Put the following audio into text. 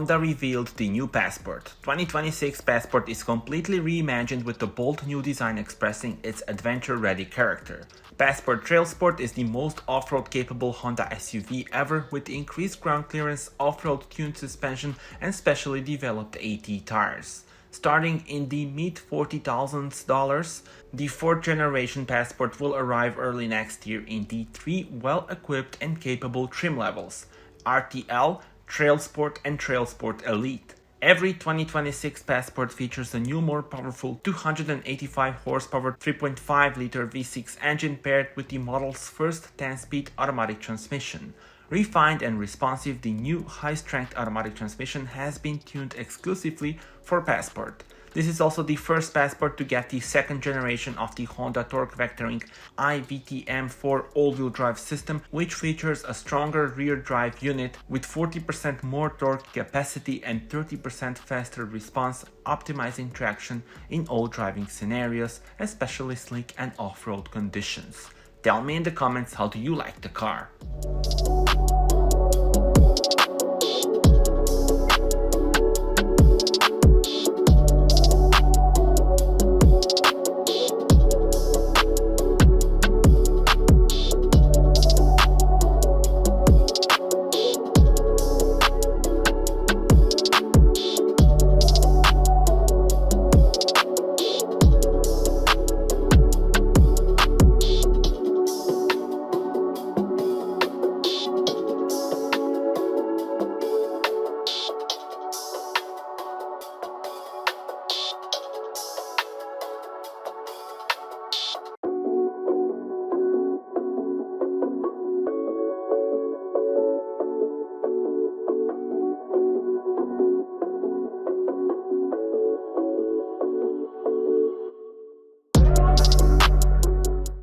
Honda revealed the new Passport. 2026 Passport is completely reimagined with the bold new design expressing its adventure-ready character. Passport TrailSport is the most off-road capable Honda SUV ever with increased ground clearance, off-road tuned suspension and specially developed AT tires. Starting in the mid-$40,000, the 4th generation Passport will arrive early next year in the 3 well-equipped and capable trim levels: RTL, TrailSport and TrailSport Elite. Every 2026 Passport features a new, more powerful 285 horsepower 3.5-liter V6 engine paired with the model's first 10-speed automatic transmission. Refined and responsive, the new high-strength automatic transmission has been tuned exclusively for Passport. This is also the first Passport to get the 2nd generation of the Honda torque vectoring iVTM4 all-wheel drive system, which features a stronger rear drive unit with 40% more torque capacity and 30% faster response, optimizing traction in all driving scenarios, especially slick and off-road conditions. Tell me in the comments, how do you like the car?